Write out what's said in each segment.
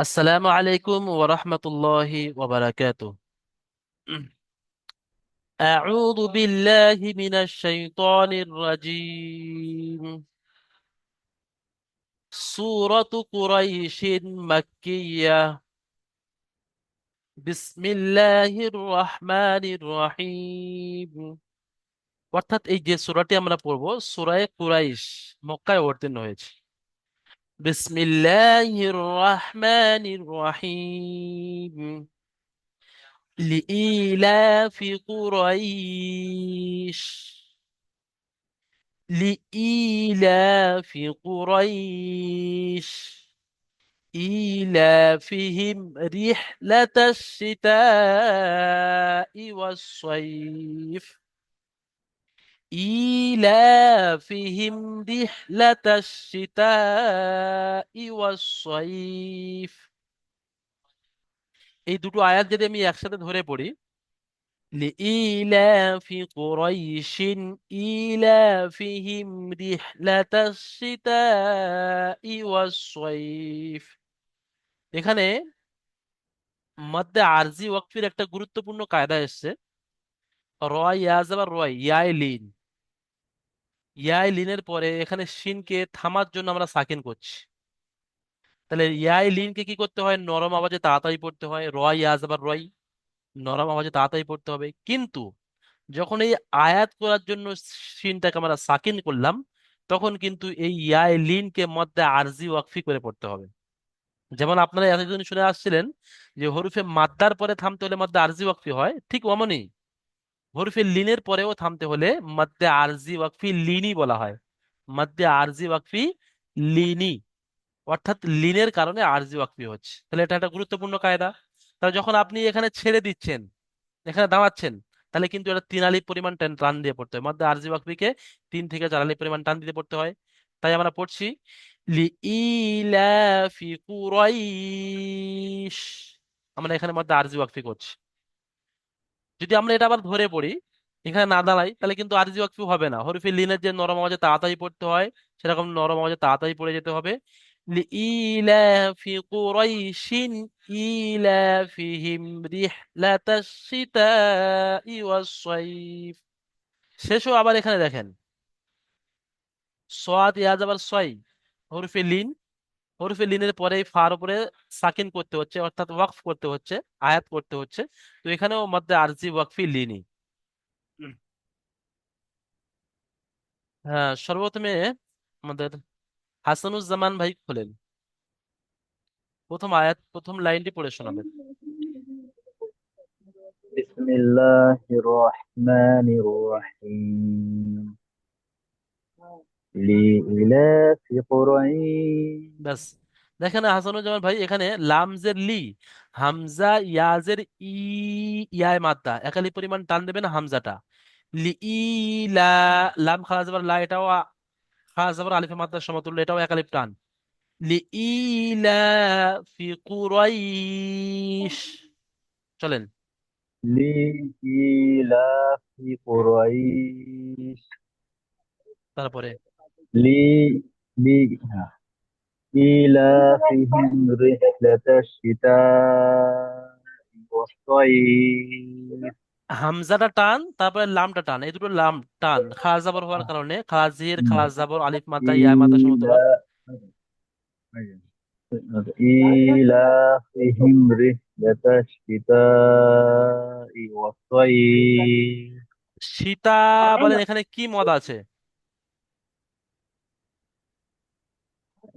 আসসালামু আলাইকুম ওয়া রাহমাতুল্লাহি ওয়া বারাকাতুহু। আউযু বিল্লাহি মিনাশ শাইতানির রাজীম। সূরাতু কুরাইশিন মাক্কিয়্যাহ। বিসমিল্লাহির রহমানির রহিম। অর্থাৎ এই যে সূরাটি আমরা পড়ব, সূরা কুরাইশ, মক্কায় অবতীর্ণ হয়েছে। বিসমিল্লাহির রহমানির রহিম। لإيلاف قريش. لإيلاف قريش إيلافهم رحلة الشتاء والصيف. إيلافهم رحلة الشتاء والصيف. এই দুটো আয়াত যদি আমি একসাথে ধরে পড়ি, لإيلاف قريش إيلافهم رحلة الشتاء والصيف. এখানে মধ্যে আরজি ওয়াকফির একটা গুরুত্বপূর্ণ কায়দা এসেছে। রয় ইয়াজ আবার রয় ইয়াই লিন। ইয়াই লিনের পরে এখানে শিনকে থামার জন্য আমরা সাকিন করছি। তাহলে ইয়াই লিনকে কি করতে হয়? নরম আওয়াজে তাড়াতাড়ি পড়তে হয়। রয় ইয়াজ আবার রয়, নরম আওয়াজে তাড়াতাড়ি পড়তে হবে। কিন্তু যখন এই আয়াত করার জন্য সিনটাকে আমরা সাকিন করলাম, তখন কিন্তু এই ইয়াই লিনকে মধ্যে আরজি ওয়াকফি করে পড়তে হবে। যেমন আপনারা এতদিন শুনে আসছিলেন যে হরফে মাদ্দার পরে থামতে হলে মধ্যে আরজি ওয়াকফি হয়, ঠিক অমনি হরফে লিনের পরেও থামতে হলে মধ্যে আরজি ওয়াকফি লিনি বলা হয়। মধ্যে আরজি ওয়াকফি লিনি, অর্থাৎ লিনের কারণে আরজি ওয়াকফি হচ্ছে। তাহলে এটা একটা গুরুত্বপূর্ণ কায়দা। তাহলে যখন আপনি এখানে ছেড়ে দিচ্ছেন, এখানে দাঁড়াচ্ছেন, তাহলে কিন্তু এটা 3 আলিফ পরিমাণ টান দিয়ে পড়তে হয়। মধ্যে আরজি ওয়াকফিকে 3 থেকে 4 আলিফ পরিমাণ টান দিয়ে পড়তে হয়। তাই আমরা পড়ছি লিইলাফি কুরাইশ। আমরা এখানে মধ্যে আরজি ওয়াকফি করছি। যদি আমরা এটা আবার ধরে পড়ি, এখানে না দাঁড়াই, তাহলে কিন্তু আরজি ওয়াকফি হবে না। হরফে লিনের যে নরম আওয়াজে তাড়াতাড়ি পড়তে হয়, সেরকম নরম আওয়াজে তাড়াতাড়ি পড়ে যেতে হবে। লিইলাফি কুরাইশিন ইলাফিহিম রিহলাতাশ শিতাই ওয়াস সাইফ। শেষও আবার এখানে দেখেন, সোয়াদ ইয়াজ আবার সয়, হরফে লিন। হরফে লিনের পরে ফার উপরে সাকিন করতে হচ্ছে, অর্থাৎ ওয়াকফ করতে হচ্ছে, আয়াত করতে হচ্ছে। তো এখানেও মধ্যে আরজি ওয়াকফি লিনি। হুম। হ্যাঁ, সর্বপ্রথমে আমাদের হাসানুজ্জামান ভাই খোলেন, প্রথম আয়াত, প্রথম লাইনটি পড়ে শোনাবেন। بسم الله الرحمن الرحيم لإلاف قريش. ব্যাস। দেখেন হাসানুজ্জামান ভাই, এখানে লামজের লি, হামজা ইয়াজের ই, ইয়ায় মাদ্দা, একালি পরিমাণ টান দেবেন হামজাটা। লি ই লা, লাম খারা যাবার লা, এটাও খারা যাবার আলিফে মাদ্দার সমতুল্য, এটাও একালিপ টান। লি ই লা ফি কুরাইশ। চলেন। لإلاف قريش তারপরে لي لإيلافهم رحلة الشتاء والصيف. হামজাটা টান, তারপরে লামটা টান, এই দুটো লাম টান খারাজ জাবর হওয়ার কারণে খারাজির খারাজ জাবর আলিফ মাদ্দা ইয়া মাদ্দা সমতুল্য। إيلا إيلافهم رحلة الشتاء والصيف. সীতা বলেন, এখানে কি মদ আছে?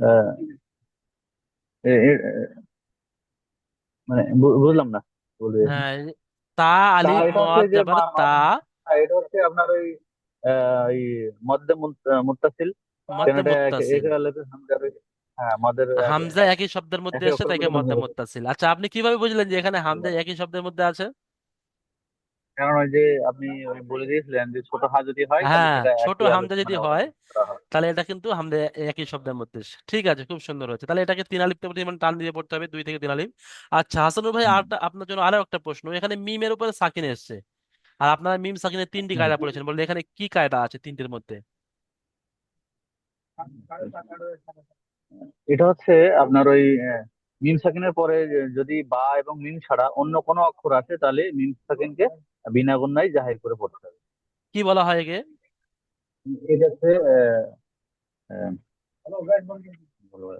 আহ, মানে বুঝলাম না, বলবে। হ্যাঁ, তা তা আলিফ এটা হচ্ছে মদ যে জাবার তা, এটা হচ্ছে আপনার ওই এই মধ্যে মুত্তাসিল। কেন মধ্যে এটা মুত্তাসিল। একে আলাদা হামজার হ্যাঁ মদের হামজা একই শব্দের মধ্যে একই এসে তাকে অক্ষরগুলো মধ্যে বন্ধ মুত্তাসিল। আচ্ছা, আপনি কিভাবে বুঝলেন যে এখানে হামজা করতে। একই শব্দের মধ্যে আছে? কারণ ওই যে আপনি ওই বলে দিয়েছিলেন যে ছোট হা যদি হয় তাহলে হ্যাঁ, সেটা ছোট একই আলোক হামজা যদি মানে হয়, অনুসরণ করা হয়। তাহলে এটা কিন্তু হামজা একই শব্দের মধ্যে এসে। ঠিক আছে, খুব সুন্দর হচ্ছে। তাহলে এটাকে 3 আলিফ পরিমাণ টান দিয়ে পড়তে হবে, 2 থেকে 3 আলিফ। আচ্ছা হাসানুর ভাই, হুম। আর আপনার জন্য আরো একটা প্রশ্ন। এখানে মিমের উপরে সাকিন এসছে, আর আপনারা মিম সাকিনের 3টি হুম। কায়দা পড়েছেন, বললে এখানে কি কায়দা আছে 3টির মধ্যে? এটা হচ্ছে আপনার ওই মিম সাকিনের পরে যদি বা এবং মিম ছাড়া অন্য কোনো অক্ষর আছে তাহলে মিম সাকিনকে বিনা গুণায় জাহির করে পড়তে হবে। কি বলা হয় একে? এটা হচ্ছে বলবো,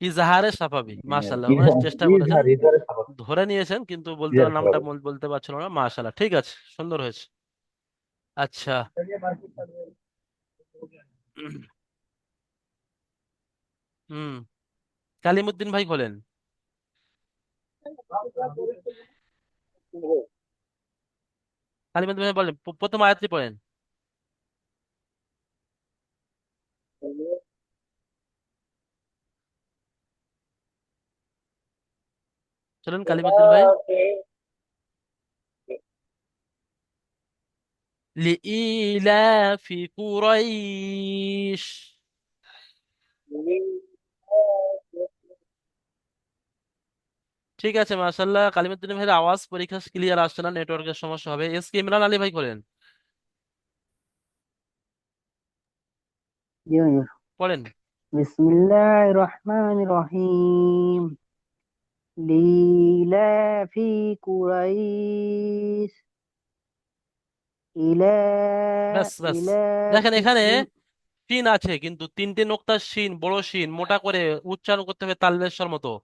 ইজাহারে সাফাবি। মাশাআল্লাহ, মানে চেষ্টা করেছেন, ইজহার ইজহারে স্বাভাবিক। ধরে নিয়েছেন, কিন্তু বলতে ইজহারে নামটা স্বাভাবিক। বলতে পারছিল না। মাশাআল্লাহ, ঠিক আছে, সুন্দর হয়েছে। আচ্ছা। হুম, কালিমুদ্দিন ভাই বলেন। কালিমুদ্দিন ভাই বলেন, প্রথম আয়াতটি পড়েন। চলুন কালিমুদ্দিন ভাই। লিইলাফি কুরাইশ। ঠিক আছে, মাশাআল্লাহ। কালিমুদ্দিন ভাইয়ের আওয়াজ পরীক্ষা ক্লিয়ার আসছে না, নেটওয়ার্কের সমস্যা হবে। এস কে ইমরান আলী ভাই করেন, জি হুজুর। পড়েন। বিসমিল্লাহির রহমানির রহিম। লিলাফি কুরাইশ ইলা ব্যাস ব্যাস। দেখেন এখানে ইলাফিহিম। শিন আছে, কিন্তু তিনটে নোক্তার শিন, বড় শিন, মোটা করে উচ্চারণ করতে হবে তালবেশ্বর মতো।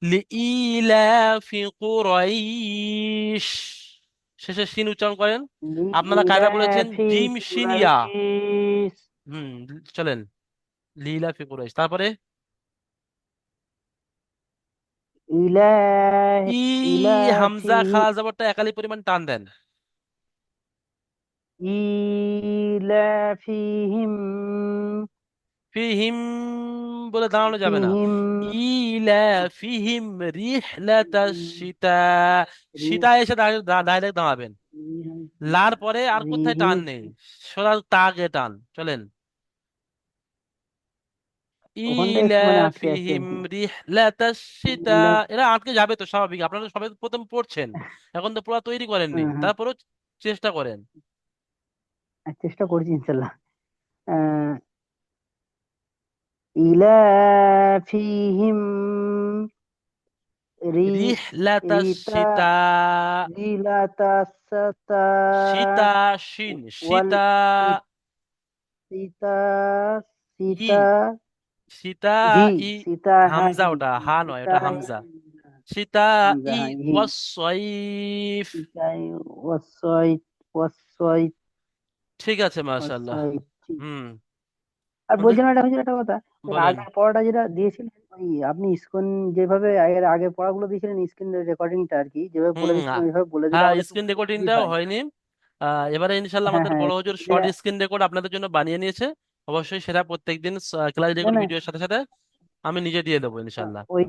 লিইলাফি কুরাইশ, শেষে শিন উচ্চারণ করেন। আপনারা কায়দা বলেছেন লিলাফি জিম শিন ইয়া। কুরাইশ হুম, চলেন। লিইলাফি কুরাইশ, তারপরে ইলা ই, হামজা ইলাফিহি খাড়া জবরটা একালি পরিমাণ টান দেন। ইলাফিহিম ফিহিম বলে দাঁড়ানো যাবে না। ফিহিম ইলা ফিহিম রিহলাতাশ শিতা। শীতা এসে ডাইরেক্ট দাঁড়াবেন। লার পরে আর কোথায় রিহি টান নেই, সোজা তাগে টান। চলেন। ওখানটায় ইলা একটু মানে আটকে যাচ্ছে আর ফিহিম কি। রিহলাতাশ শিতা। ইলা- এরা আটকে যাবে তো, স্বাভাবিক। আপনারা সবাই তো প্রথম পড়ছেন, এখন তো পুরো তৈরি করেননি, হ্যাঁ হ্যাঁ, তারপরেও চেষ্টা করেন। চেষ্টা করছি ইনশাল্লাহ। আহ, ইলাফিহিম রি রিহলাতাশ রিতা শিতা। রিলাতাসাতা সীতা, শিন ওয়াল সীতা। সীতা ই, সীতা সীতা। হি ই, সীতা হামজা, হি ওটা হা নয়, সীতা ওটা হামজা। সীতা। হামজা ই হি ওয়াসসাইফ। সীতাই ওয়াসসাইত ওয়াসসাইত ঠিক আছে, মাশাআল্লাহ। ওয়াসসাইত। হুম। আর আমাদের বলছিলাম একটা হুজুর, একটা কথা। এর বলেন। আগের পড়াটা যেটা দিয়েছিলেন, ওই আপনি স্ক্রিন যেভাবে এর আগের পড়াগুলো দিয়েছিলেন, স্ক্রিন রেকর্ডিংটা আর কি যেভাবে বলে হুম। দিচ্ছেন ওইভাবে বলে দিলে হ্যাঁ, আমাদের একটু স্ক্রিন সুবিধা রেকর্ডিংটাও হয়। হয়নি। এবারে ইনশাল্লাহ হ্যাঁ আমাদের হ্যাঁ, বড় হুজুর দিলে শর্ট স্ক্রিন রেকর্ড আপনাদের জন্য বানিয়ে নিয়েছে। অবশ্যই সেটা প্রত্যেকদিন ক্লাস না রেকর্ড না, ভিডিওর সাথে সাথে আমি নিজে দিয়ে দেবো ইনশাল্লাহ। ওই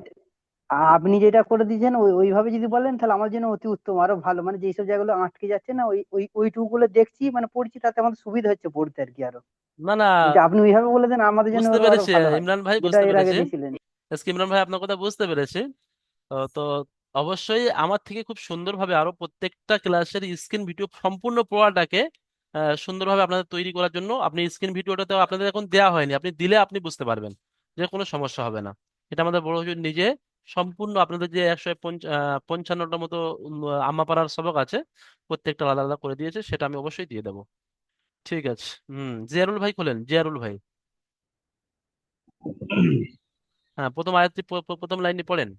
আপনি যেটা করে দিয়েছেন ওইভাবে যদি বলেন তাহলে আমার জন্য অতি উত্তম, আরো ভালো। মানে যেসব জায়গাগুলো আটকে যাচ্ছে না, ওইটুকু গুলো দেখছি মানে পড়ছি, তাতে আমাদের সুবিধা হচ্ছে পড়তে আর কি আরো। না না, যদি আপনি ওইভাবে বলে দেন আমাদের জন্য বুঝতে আরো আরো পেরেছি ভালো হয়, ইমরান ভাই, যেটা বুঝতে এর আগে পেরেছি। দিয়েছিলেন। এসকে ইমরান ভাই, আপনার কথা বুঝতে পেরেছি। তো অবশ্যই আমার থেকে খুব সুন্দরভাবে আরো প্রত্যেকটা ক্লাসের স্ক্রিন ভিডিও সম্পূর্ণ পড়াটাকে সুন্দরভাবে আপনাদের তৈরি করার জন্য, আপনি স্ক্রিন ভিডিওটাতে আপনাদের এখন দেওয়া হয়নি, আপনি দিলে আপনি বুঝতে পারবেন যে কোনো সমস্যা হবে না। এটা আমাদের বড় হুজুর নিজে সম্পূর্ণ আপনাদের যে 155টার মতো আম্মাপাড়ার সবক আছে, প্রত্যেকটা আলাদা আলাদা করে দিয়েছে, সেটা আমি অবশ্যই দিয়ে দেবো। ঠিক আছে। জিয়ারুল ভাই খোলেন, জিয়ারুল ভাই। হ্যাঁ, প্রথম আয়াতটি প্রথম লাইনটি পড়েন।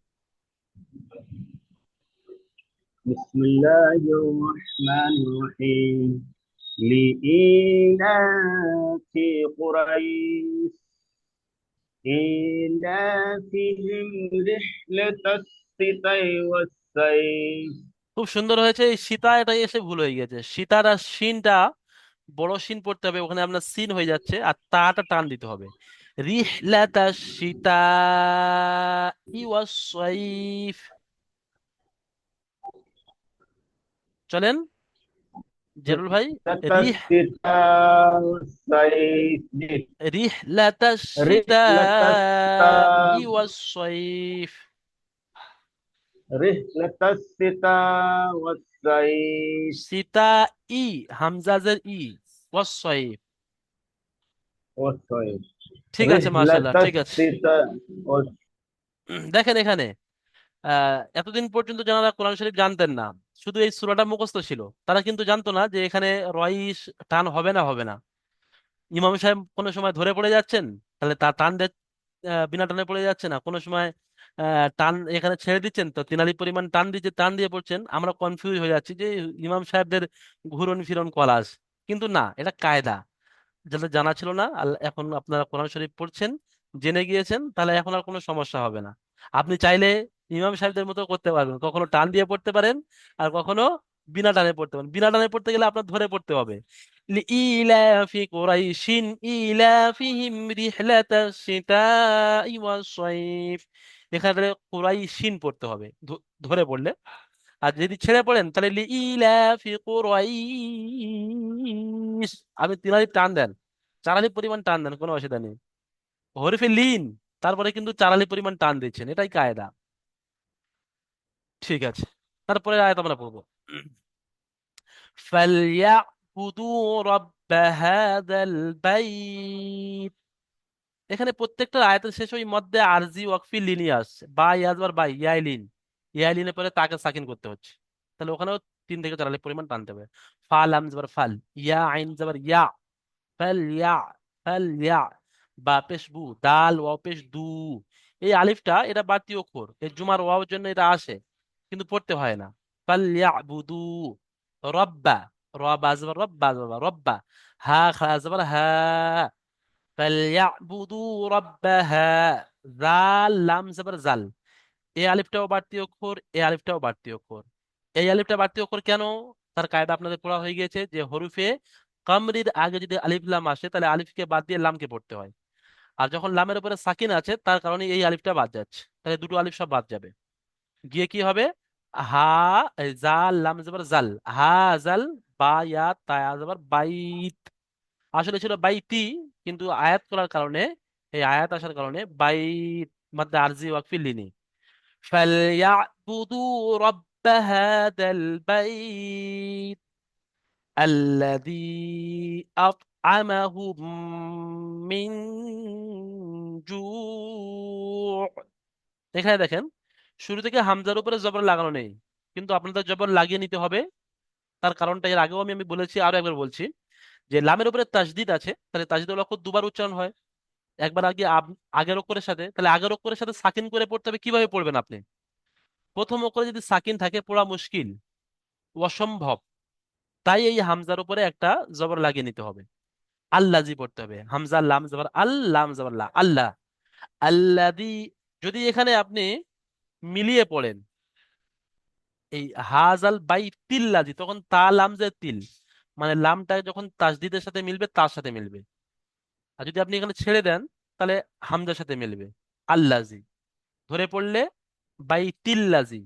বিসমিল্লাহির রহমানির রহিম লিইলাফি কুরাইশ ইলাফিহিম রিহলাতাস সিতাই ওয়াস সাইফ। খুব সুন্দর হয়েছে। এই সীতা, এটাই এসে ভুল হয়ে গেছে। সীতার আর শিনটা বড় শিন পড়তে হবে, ওখানে আপনার সিন হয়ে যাচ্ছে, আর তাটা টান দিতে হবে। রিহলাতা সীতা ওয়াস-সাইফ। চলেন জেরুল ভাই। রিহলাতাস রিহ সিতাই ওয়াস সাইফ। রিহলাতা সীতা রিহলাতাস সিতাই ওয়াস-সাইফ। রিহলাতাস সিতাই ওয়াস সাইফ সীতা, ই, হামজাজের ই, ওয়াস-সাইফ। ওয়াস সাইফ। ঠিক আছে, رحلة মাশাআল্লাহ, ঠিক আছে। الشتاء দেখেন এখানে এতদিন পর্যন্ত যারা কোরআন শরীফ জানতেন না, শুধু এই সূরাটা মুখস্থ ছিল, তারা কিন্তু জানতো না যে এখানে রয়িশ টান হবে না হবে না। ইমাম সাহেব কোনো সময় ধরে পড়ে যাচ্ছেন, তাহলে তার টান বিনা টানে পড়ে যাচ্ছে না, কোনো সময় টান এখানে ছেড়ে দিচ্ছেন তো তিনালি পরিমাণ টান দিচ্ছে, টান দিয়ে পড়ছেন, আমরা কনফিউজ হয়ে যাচ্ছি যে ইমাম সাহেবদের ঘুরন ফিরন কলাস। কিন্তু না, এটা কায়দা, যেটা জানা ছিল না। এখন আপনারা কোরআন শরীফ পড়ছেন, জেনে গিয়েছেন, তাহলে এখন আর কোনো সমস্যা হবে না। আপনি চাইলে ইমাম সাহেবদের মতো করতে পারবেন, কখনো টান দিয়ে পড়তে পারেন, আর কখনো বিনা টানে পড়তে পারেন। বিনা টানে পড়তে গেলে আপনার ধরে পড়তে হবে। লিইলাফি কুরাইশিন ইলাফিহিম রিহলাতাশ শিতাই ওয়াস সাইফ। এখানে কুরাইশিন পড়তে হবে ধরে পড়লে। আর যদি ছেড়ে পড়েন তাহলে লিইলাফি কুরাইশ, আপনি তিন আলিফ টান দেন, চার আলিফ পরিমাণ টান দেন, কোনো অসুবিধা নেই। হরফে লিন, তারপরে কিন্তু চার আলিফ পরিমাণ টান দিচ্ছেন, এটাই কায়দা। ঠিক আছে, তারপরে আয়াত আমরা পড়বো। ফালইয়াবুদু রাব্ব হাযাল বাইত। এখানে প্রত্যেকটা আয়াতের শেষ ওই মধ্যে আরজি ওয়াকফি লিনই আসছে, বা ইয়াজবার বা ইয়াইলিন। ইয়াইলিনের পরে তাকে সাকিন করতে হচ্ছে, তাহলে ওখানেও তিন থেকে চার আলিফ পরিমাণ টানতে হবে। ফা লাম জবর ফাল, ইয়া আইন জবর ইয়া, ফাল ইয়া, ফাল ইয়া। বা পেশ বু, দাল ওয়াও পেশ দু। এই আলিফটা এটা বাড়তি অক্ষর, এই জুমার ওয়াওর জন্য এটা আসে, কিন্তু পড়তে হয় না। ফাল ইয়া বুদু রব্বা, রব্বা জবর রব্বা জবর রব্বা। হা খা জবর হা, ফালইয়াবুদু রাব্বাহা। জাল লাম জবর জাল, এই আলিফটাও বাড়তি অক্ষর, এই আলিফটাও বাড়তি অক্ষর। এই আলিফটা বাড়তি অক্ষর কেন? তার কায়দা আপনাদের পড়া হয়ে গিয়েছে যে হরফে কামরির আগে যদি আলিফ লাম আসে, তাহলে আলিফকে বাদ দিয়ে লামকে পড়তে হয়। আর যখন লামের উপরে সাকিন আছে, তার কারণে এই আলিফটা বাদ যাচ্ছে, তাহলে দুটো আলিফ সব বাদ যাবে। গিয়ে কি হবে? হা, এই জাল লাম জবর জাল, হা জাল, বা ইয়া তায়া জবর বাইত। আসলে ছিল বাইতি, কিন্তু আয়াত করার কারণে, এই আয়াত আসার কারণে বাইত মাদ্দা আরজি ওয়াকফি লিনি। ফালইয়াবুদু রাব্ব হাদাল বাইত আল্লাযী আত'আমাহুম মিন জু'। এখানে দেখেন, শুরু থেকে হামজার উপরে জবর লাগানো নেই, কিন্তু আপনাদের জবর লাগিয়ে নিতে হবে। তার কারণটা এর আগেও আমি বলেছি, আরো একবার বলছি, যে লামের উপরে তাসদিদ আছে, তাহলে তাসদিদুল অক্ষর দুবার উচ্চারণ হয়। একবার আগে আগের অক্ষরের সাথে, তাহলে আগের অক্ষরের সাথে সাকিন করে পড়তে হবে। কিভাবে পড়বেন আপনি? প্রথম অক্ষরে যদি সাকিন থাকে পড়া মুশকিল, অসম্ভব। তাই এই হামজার উপরে একটা জবর লাগিয়ে নিতে হবে, আল্লাজি পড়তে হবে। হামজা লাম জবর আল, লাম জবর লা, আল্লাহ। আল্লাদি, যদি এখানে আপনি মিলিয়ে পড়েন এই হাজাল বাই তিল্লাজি, তখন তা লাম যে তিল, মানে লামটা যখন তাসদিদের সাথে মিলবে তার সাথে মিলবে। আর যদি আপনি এখানে ছেড়ে দেন, তাহলে হামজার সাথে মিলবে, আল্লাজি। ধরে পড়লে বাইতিল্লাজি,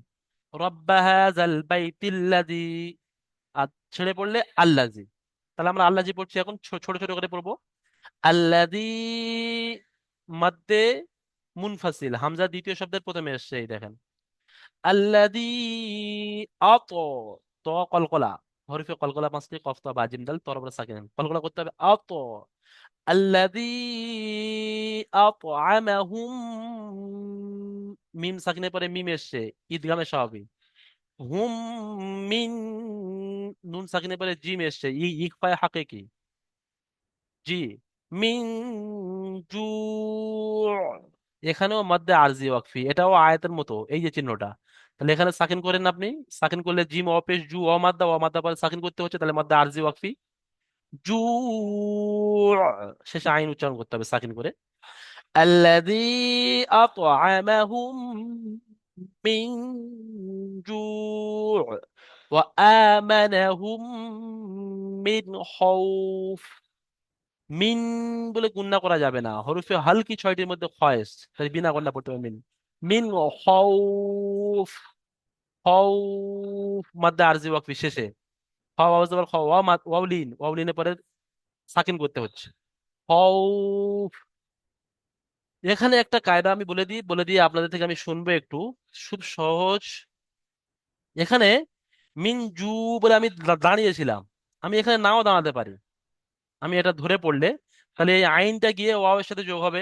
রব্বা হাযাল বাইতিল্লাজি। আর ছেড়ে পড়লে আল্লাজি। তাহলে আমরা আল্লাজি পড়ছি, এখন ছোট ছোট করে পড়বো। আল্লাজি মাদ্দে মুনফাসিল, হামজা দ্বিতীয় শব্দের প্রথমে এসছে, এই দেখেন। আল্লাজি আত, ত কলকলা, হরফে কলকলা পাঁচটি, কফ তা বা জিম দাল, তর উপরে সাকিন, কলকলা করতে হবে। আত, আল্লাযী আত'আমাহুম, মিম সাকিনের পরে মিম এসছে, ঈদগামে স্বাভাবিক। হুম মিন, নুন সাকিনের পরে জিম এসছে, ইকফায়ে হাকিকি, জি। মিন জু, এখানেও মধ্যে আরজি ওয়াকফি, এটাও আয়াতের মতো, এই যে চিহ্নটা। তাহলে এখানে সাকিন করেন আপনি, সাকিন করলে জিম অপেশ জু অমাদ্দা, অমাদ্দা পরে সাকিন করতে হচ্ছে, তাহলে মধ্যে আরজি ওয়াকফি। জু, শেষে আইন উচ্চারণ করতে হবে সাকিন করে। الذي أطعمهم من جوع وآمنهم من خوف। মিন বলে গুণনা করা যাবে না, হরফে হালকি ছয়টির মধ্যে খয়েস, তাই বিনা গুণনা পড়তে হবে মিন। মিন খাউফ, খাউফ মাদ্দা আরজি ওয়াকফি শেষে। খাওয়া আওয়াজ আবার খাওয়া, ওয়াউলিন, ওয়াউলিনের পরে সাকিন করতে হচ্ছে। খাউফ। এখানে একটা কায়দা আমি বলে দিয়ে আপনাদের থেকে আমি শুনবো একটু, খুব সহজ। এখানে মিনজু বলে আমি দাঁড়িয়েছিলাম, আমি এখানে নাও দাঁড়াতে পারি। আমি এটা ধরে পড়লে তাহলে এই আইনটা গিয়ে ওয়াও এর সাথে যোগ হবে।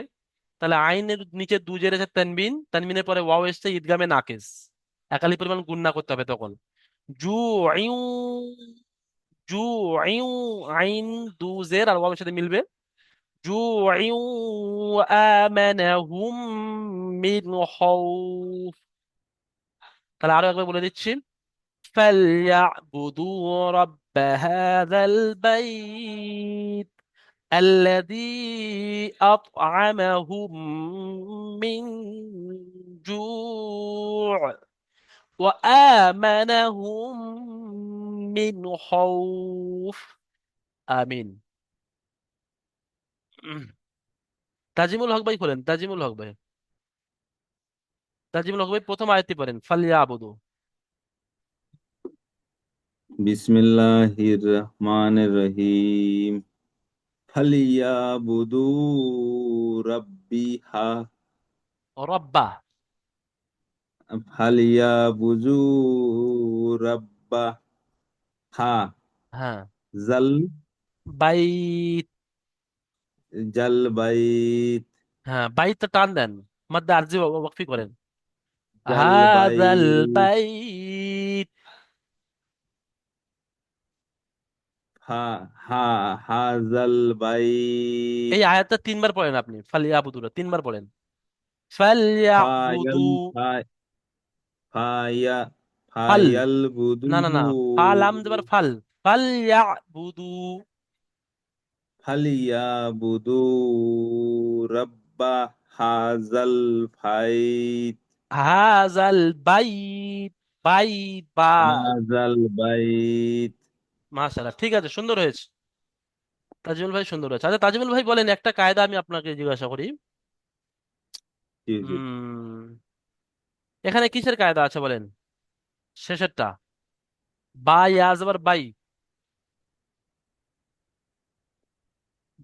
তাহলে আইনের নিচে দু জের আছে তানবিন, তানবিনের পরে ওয়াও এসছে ইদগামে নাকিস, একালি পরিমাণ গুণনা করতে হবে তখন। জু আইউ, জু আইউ, আইন দু জের আর ওয়াও এর সাথে মিলবে। জু আইউ আমানাহুম মিন খাউফ। তাহলে আরো একবার বলে দিচ্ছি, فليعبدوا رب هذا البيت الذي أطعمهم من جوع وآمنهم من خوف آمين. তাজিমুল হক ভাই বলেন, তাজিমুল হক ভাই, তাজিমুল হক ভাই প্রথম আয়াতটি পড়েন, ফালিয়াবুদু। বিসমিল্লাহির রহমানির রহিম। ফালিয়াবুদু রাব্বিহা, রব্বা, ফালিয়াবুদু রাব্বা হা হ্যাঁ, জাল বাইত, জাল বাইত, হ্যাঁ বাইতটা টান দেন, মাদ্দা আরজি ওয়াকফি করেন। জাল হাদাল বাইত, বাইত, হা হা হাজাল বাইত, এই আয়াতটা তিনবার পড়েন আপনি, ফালিয়াবুদুরা তিনবার পড়েন। ফালিয়াবুদু, ফায়াল ফায়া ফাল, ফায়াল বুদু না না না, ফাল আম যাবার ফাল, ফালিয়াবুদু, ফালিয়াবুদু রাব্বা হাজাল ফাইত, হাজাল বাইত, বাইত বা, হাজাল বাইত। মাশাআল্লাহ, ঠিক আছে, সুন্দর হয়েছে তাজিমুল ভাই, সুন্দর হয়েছে। আচ্ছা তাজিমুল ভাই বলেন, একটা কায়দা আমি আপনাকে জিজ্ঞাসা করি। জি জি। উম এখানে কিসের কায়দা আছে বলেন, শেষেরটা, বা ইয়া যাবার বাই,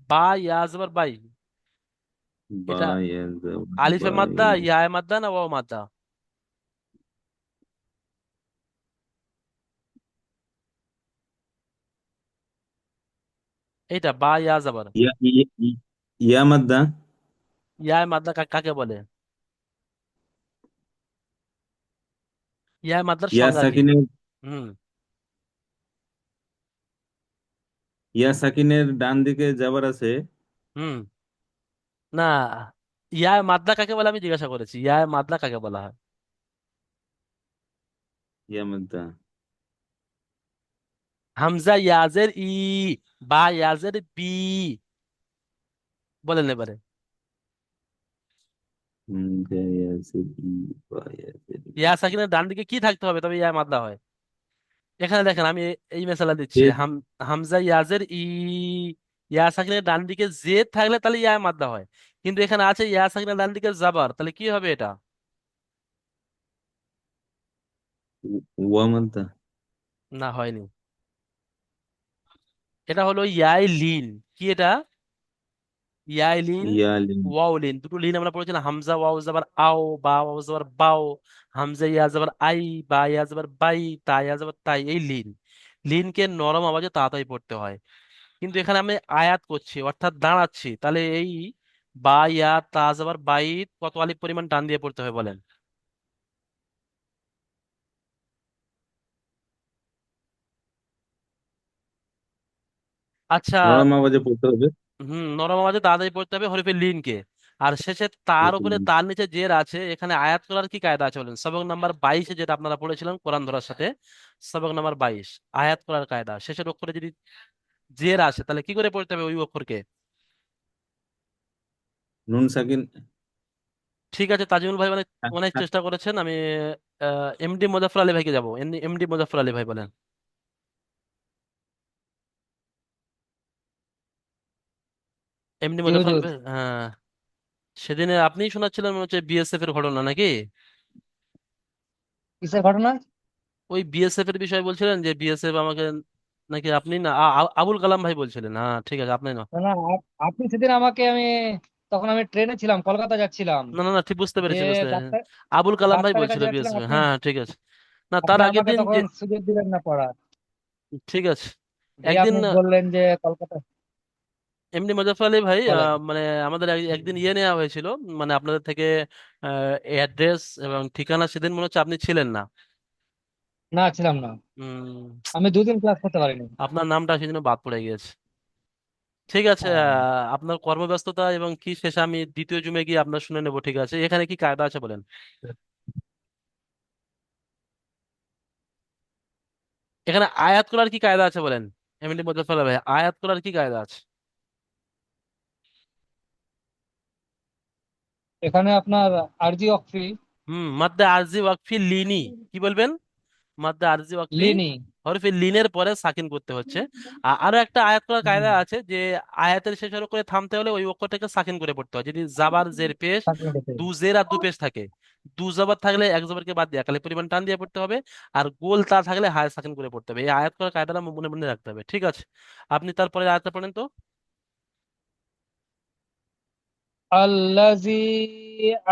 বা ইয়া যাবার বাই, এটা আলিফে বাই, মাদ্দা, ইয়ায়ে মাদ্দা না ওয়াও মাদ্দা? এইটা বা ইয়া যাবার, ইয়া ইয়া ইয়া মাদ্দা। ইয়ায়ে মাদ্দা কাকে বলে? ইয়ায়ে মাদ্দার ইয়া সংজ্ঞা কি? সাকিনের হুম, ইয়া সাকিনের ডান দিকে যাবার আছে। হুম, না, ইয়ায়ে মাদ্দা কাকে বলে আমি জিজ্ঞাসা করেছি, ইয়ায়ে মাদ্দা কাকে বলা হয়? ইয়া মাদ্দা। হামজা ইয়াজের ই, বা ইয়াজের বি, বলেন এবারে। ইয়া আছে ই, বা ইয়া আছে ই। ইয়া সাকিনের ডান দিকে কি থাকতে হবে তবে ইয়া মাদ্দা হয়? এখানে দেখেন আমি এই মেসালা দিচ্ছি, এ হামজা ইয়াজের ই, ইয়া সাকিনের ডান দিকে জেদ থাকলে তাহলে ইয়া মাদ্দা হয়, কিন্তু এখানে আছে ইয়া সাকিনের ডান দিকে জাবার, তাহলে কি হবে এটা? ওয়া মাদ্দা। না, হয়নি। এটা হলো ইয়াই লিন। কি এটা? ইয়াই লিন, ইয়া লিন। ওয়াও লিন, দুটো লিন আমরা পড়েছিলাম, হামজা ওয়াও যাবার আও, বা ওয়াও যাবার বাও, হামজা ইয়া যাবার আই, বা ইয়া যাবার বাই, তা ইয়া যাবার তাই, এই লিন, লিনকে নরম আওয়াজে তাড়াতাড়ি পড়তে হয়। কিন্তু এখানে আমি আয়াত করছি অর্থাৎ দাঁড়াচ্ছি, তাহলে এই বা ইয়া তা যাবার বাইত কত আলিফ পরিমাণ টান দিয়ে পড়তে হবে বলেন? আচ্ছা, নরম আওয়াজে পড়তে হবে। নরম আওয়াজে তাড়াতাড়ি পড়তে হবে হরফে লিনকে। আর শেষে তার উপরে তার নিচে জের আছে, এখানে আয়াত করার কি কায়দা আছে বলেন? সবক নাম্বার 22 যেটা আপনারা পড়েছিলেন কোরআন ধরার সাথে, সবক নাম্বার 22, আয়াত করার কায়দা, শেষের অক্ষরে যদি জের আসে তাহলে কি করে পড়তে হবে ওই অক্ষরকে? নুন সাকিন। ঠিক আছে, তাজিমুল ভাই অনেক অনেক চেষ্টা করেছেন, আমি এমডি মুজাফফর আলী ভাইকে যাবো, এমডি মুজাফফর আলী ভাই বলেন, এমডি জি মুজাফফর আলী হুজুর। ভাই, হ্যাঁ। সেদিনে আপনিই শোনাচ্ছিলেন মনে হচ্ছে বিএসএফ এর ঘটনা নাকি? কিসের ঘটনা? ওই বিএসএফ এর বিষয়ে বলছিলেন যে বিএসএফ আমাকে, নাকি আপনি না আবুল কালাম ভাই বলছিলেন, হ্যাঁ ঠিক আছে, আপনি না। না না, আপনি সেদিন আমাকে, তখন আমি ট্রেনে ছিলাম, কলকাতা যাচ্ছিলাম। না না না, ঠিক বুঝতে যে পেরেছি, বুঝতে পেরেছি। ডাক্তার, আবুল কালাম ভাই ডাক্তারের বলছিল কাছে যাচ্ছিলাম, বিএসএফ, আপনি হ্যাঁ হ্যাঁ, ঠিক আছে। না, তার আপনি আগের আমাকে দিন যে, তখন সুযোগ দিলেন না পড়ার। ঠিক আছে, দিয়ে একদিন আপনি বললেন যে কলকাতা। এমনি মোজাফফর আলী ভাই, বলেন। মানে আমাদের একদিন ইয়ে নেওয়া হয়েছিল, মানে আপনাদের থেকে অ্যাড্রেস এবং ঠিকানা, সেদিন মনে হচ্ছে আপনি ছিলেন না। না, ছিলাম না। উম, আমি 2 দিন ক্লাস করতে পারিনি। আপনার নামটা সেজন্য বাদ পড়ে গিয়েছে। ঠিক আছে, আহ, আপনার কর্মব্যস্ততা এবং কি শেষে আমি দ্বিতীয় জুমে গিয়ে আপনার শুনে নেবো। ঠিক আছে, এখানে কি কায়দা আছে বলেন? এখানে আয়াত করার কি কায়দা আছে বলেন? এমনি মোজাফফর আলী ভাই, আয়াত করার কি কায়দা আছে? এখানে আপনার আরজি অক্ফি, মাদ্দে আরজি ওয়াকফি লিনি, কি বলবেন? মাদ্দে আরজি ওয়াকফি লিনি। হরফে লিনের পরে সাকিন করতে হচ্ছে। আরো একটা আয়াত করার কায়দা হুম, আছে যে আয়াতের শেষ হরফ করে থামতে হলে ওই অক্ষরটাকে সাকিন করে পড়তে হয়। যদি জাবার জের পেশ, সাকিন করতে। দু জের আর দু পেশ থাকে, দু জবর থাকলে এক জবরকে বাদ দিয়ে একালি পরিমাণ টান দিয়ে পড়তে হবে, আর গোল তা থাকলে হায় সাকিন করে পড়তে হবে। এই আয়াত করার কায়দাটা মনে মনে রাখতে হবে। ঠিক আছে, আপনি তারপরে আয়াতটা পড়েন তো। আল্লাযী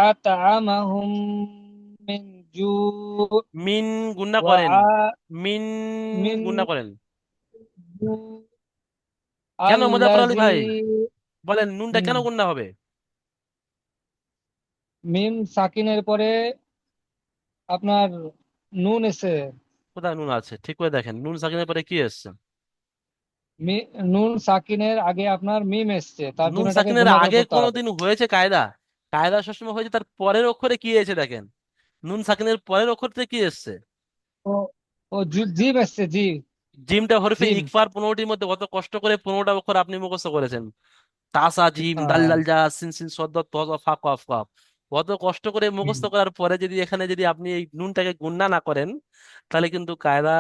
আত'আমাহুম মিন জু' মিন গুণা ওয়া করেন, আ মিন মিন গুণা করেন। জু' কেন মোজাফফর আলী আল্লাযী। ভাই বলেন, নুনটা হুম, কেন গুণা হবে? মিম সাকিনের পরে আপনার নুন এসে। কোথায় নুন আছে? ঠিক করে দেখেন, নুন সাকিনের পরে কি এসছে? নুন সাকিনের আগে আপনার মিম এসছে, তার নুন জন্য এটাকে সাকিনের গুণা করে আগে পড়তে হবে। কোনোদিন হয়েছে কায়দা? কায়দা সবসময় হয়েছে তার পরের অক্ষরে কি এসে দেখেন। নুন সাকিনের পরের অক্ষরতে কি এসছে? ও ও জিম এসছে, জি। জিমটা হরফে জিম। ইকফার 15টির মধ্যে কত কষ্ট করে 15টা অক্ষর আপনি মুখস্থ করেছেন। তাসা জিম দাল আহ, দাল জা সিন সিন সদ্দ ত জ ফা কফ কফ। কত কষ্ট করে হুম। মুখস্থ করার পরে যদি এখানে যদি আপনি এই নুনটাকে গুণনা না করেন, তাহলে কিন্তু কায়দা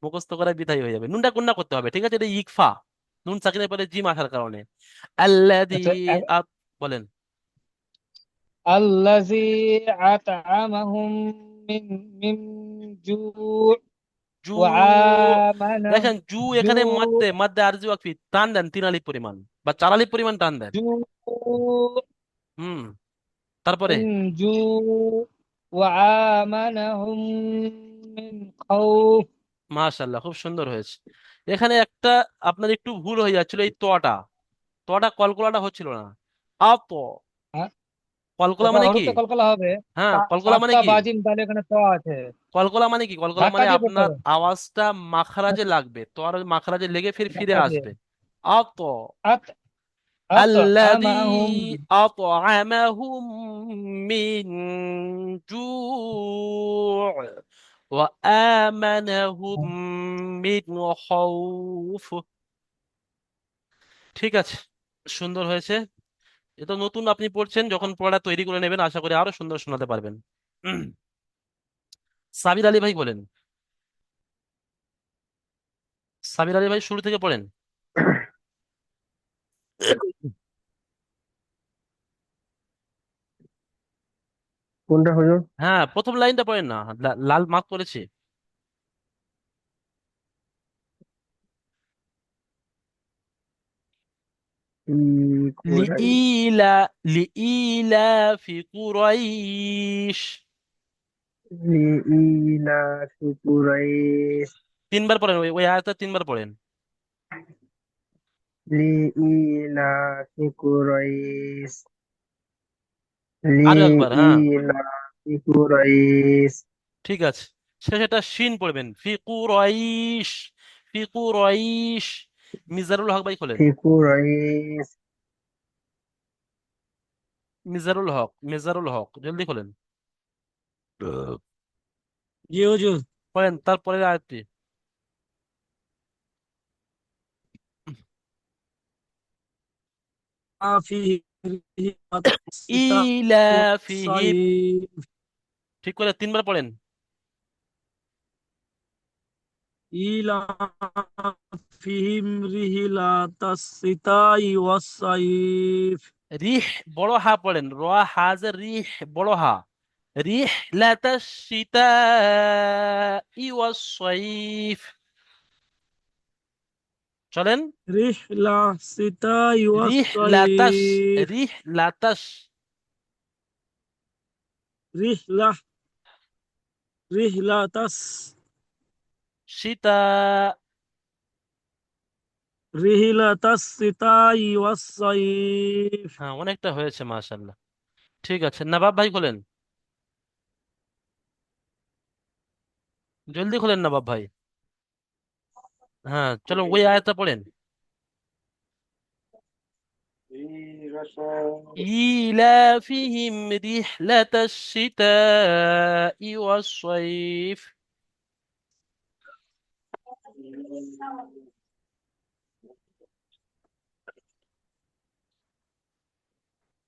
মুখস্থ করা বৃথাই হয়ে যাবে। নুনটা গুণনা করতে হবে, ঠিক আছে? এটা ইকফা, নুন সাকিনের পরে জিম আসার কারণে। আল্লাযী আচ্ছা, বলেন। আল্লাযী আত'আমাহুম মিন মিন জু' জু, ওয়া আমানাহুম। দেখেন জু জু এখানে মাদ্দে মাদ্দে আরজি ওয়াকফি, টান দেন 3 আলিফ পরিমাণ বা 4 আলিফ পরিমাণ টান দেন। জু হুম, তারপরে মিন জু' ওয়া আমানাহুম মিন খাউফ। মাশাআল্লাহ, খুব সুন্দর হয়েছে। এখানে একটা আপনার একটু ভুল হয়ে যাচ্ছিল, এই তটা, তটা কলকলাটা হচ্ছিল না। আপ, হ্যাঁ, কলকলা এটা মানে কি? হরফে কলকলা হবে। হ্যাঁ, কলকলা মানে সাতটা কি? বাজিম, তাহলে এখানে ত আছে। কলকলা মানে কি? কলকলা ধাক্কা মানে দিয়ে পড়তে আপনার হবে। আওয়াজটা মাখরাজে লাগবে, তো আর মাখরাজে লেগে ফির ফিরে ধাক্কা দিয়ে। আসবে। আপ, আত আত الذي আমাহুম। أطعمهم من جوع وآمنهم من خوف। ঠিক আছে, সুন্দর হয়েছে। এটা নতুন আপনি পড়ছেন, যখন পড়া তৈরি করে নেবেন আশা করি আরো সুন্দর শোনাতে পারবেন। উম, সাবির আলী ভাই বলেন। সাবির আলী ভাই শুরু থেকে পড়েন। কোনটা হুজুর? হ্যাঁ, প্রথম লাইনটা পড়েন না, লাল মার্ক করেছি। কুরাইশ। লিইলা লিইলা ফি কুরাইশ। লিইলাফি কুরাইশ। 3 বার পড়েন, ওই ওই আয়াতটা 3 বার পড়েন। লিইলাফি কুরাইশ। আরো একবার, হ্যাঁ। লিইলাফি কুরাইশ। ঠিক আছে, শেষে একটা শিন পড়বেন, ফি কুরাইশ, ফি কুরাইশ। মিজানুল হক ভাই খোলেন। ফি কুরাইশ। মিজানুল হক, মিজানুল হক জলদি খোলেন। জি হুজুর। পড়েন তারপরের আয়াতটি। فيه الشتاء ইলাফিহিম, والصيف. ঠিক করে 3 বার পড়েন। إيلافهم رحلة الشتاء والصيف. রিহ বড় হা পড়েন, র হাজের রিহ বড় হা। রিহ লাতাশ শীতা ওয়াস-সাইফ। চলেন। رحلة الشتاء রিহ লাতাশ, والصيف. রিহ লাতাশ رحلة رحلة সীতা রিহিলাতাস সিতাই ওয়াস সাইফ। হ্যাঁ, অনেকটা হয়েছে, মাশাআল্লাহ। ঠিক আছে, নবাব ভাই খোলেন, জলদি খোলেন নবাব ভাই। হ্যাঁ চলো, ওই আয়াতটা পড়েন। إيلافهم رحلة الشتاء والصيف.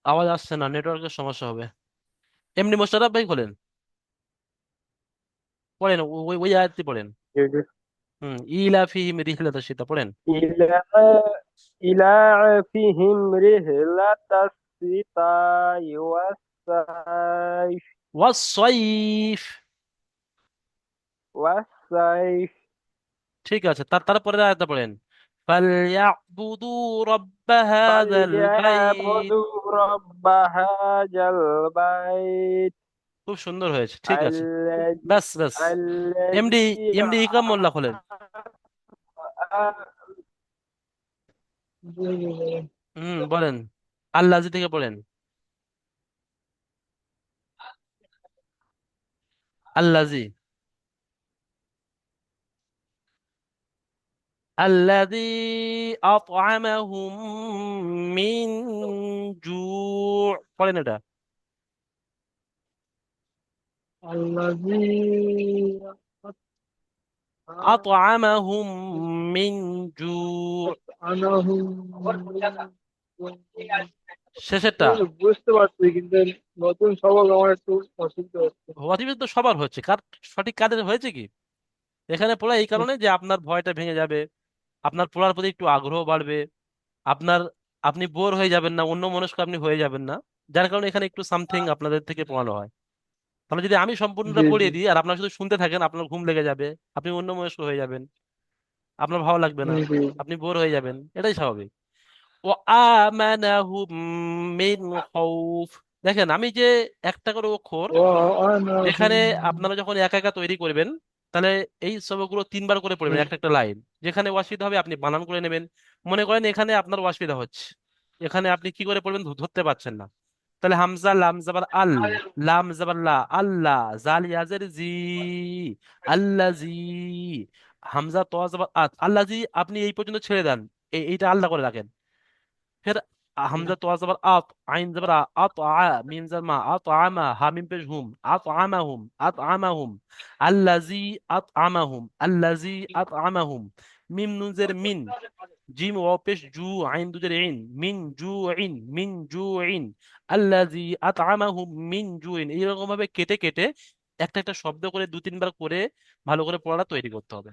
আওয়াজ আসছে না, নেটওয়ার্কের সমস্যা হবে। এমনি মোশাররফ ভাই খোলেন, পড়েন ওই ওই আয়াতটি পড়েন। ইলাফিহিম রিহলাতাশ শিতা পড়েন। إلى إلافهم رحلة الشتاء والصيف ওয়াস-সাইফ। والصيف ঠিক আছে, তারপরের আয়াতটা পড়েন। ফালইয়াবুদু রাব্ব হাযাল বাইত। فليعبدوا رب هذا البيت খুব সুন্দর হয়েছে, ঠিক আছে। الذي ব্যাস ব্যাস। এমডি الذي এমডি ইকরাম মোল্লা খোলেন। বলেন, আল্লাজি থেকে পড়েন। আল্লাজি। الذي أطعمهم من جوع পড়েন এটা। الذي أطعمهم من جوع أنهم শেষেরটা। বুঝতে পারছি কিন্তু নতুন সবক আমার একটু অসুবিধা হচ্ছে। অতিরিক্ত তো সবার হচ্ছে, সঠিক কাদের হয়েছে কি এখানে পড়া, এই কারণে যে আপনার ভয়টা ভেঙে যাবে, আপনার পড়ার প্রতি একটু আগ্রহ বাড়বে, আপনার আপনি বোর হয়ে যাবেন না, অন্য মনস্ক আপনি হয়ে যাবেন না, যার কারণে এখানে একটু সামথিং আপনাদের থেকে পড়ানো হয়। তাহলে যদি আমি সম্পূর্ণটা জি জি পড়িয়ে দিই আর আপনারা শুধু শুনতে থাকেন, আপনার ঘুম লেগে যাবে, আপনি অন্য মনস্ক হয়ে যাবেন, আপনার ভালো লাগবে না, জি। আপনি বোর হয়ে যাবেন, এটাই স্বাভাবিক। ও আমানাহুম মিন খাউফ। দেখেন আমি যে একটা করে অক্ষর, وأنهم যেখানে আপনারা যখন একা একা তৈরি করবেন, তাহলে এই সবগুলো তিনবার করে পড়বেন একটা একটা লাইন। যেখানে অসুবিধা হবে আপনি বানান করে নেবেন। মনে করেন এখানে আপনার অসুবিধা হচ্ছে, এখানে আপনি কি করে পড়বেন ধরতে পারছেন না, তাহলে হামজা লাম জাবার আল, লাম জাবার লা, আল্লাহ, জাল ইয়াজের জি, আল্লাজি, হামজা তো জাবার আত, আল্লাজি, আপনি এই পর্যন্ত ছেড়ে দেন, এইটা আল্লাহ করে রাখেন। फिर हमजा तो जबर आत, आइन जबर आ, अतआ, मीम जबर मा, अतआमा, हा मीम पेश हुम, अतआमाहुम, अतआमाहुम, अल्लजी, अतआमाहुम, अल्लजी, अतआमाहुम, मीम नुन जर मिन, জিম ওয়াও পেশ জু, আইন দুজের ইন, মিন জু ইন, মিন জু ইন, আল্লাজি আতআমাহুম মিন জু ইন, এইরকম ভাবে কেটে কেটে একটা একটা শব্দ করে দু তিনবার করে ভালো করে পড়াটা তৈরি করতে হবে।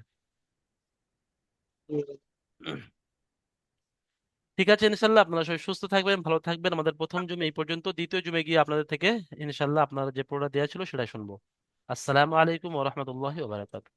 ঠিক আছে, ইনশাল্লাহ আপনারা সবাই সুস্থ থাকবেন, ভালো থাকবেন। আমাদের প্রথম জুমে এই পর্যন্ত, দ্বিতীয় জুমে গিয়ে আপনাদের থেকে ইনশাল্লাহ আপনারা যে পড়া দেওয়া ছিল সেটাই শুনবো। আসসালামু আলাইকুম ওয়া রাহমাতুল্লাহি ওয়া বারাকাতুহু।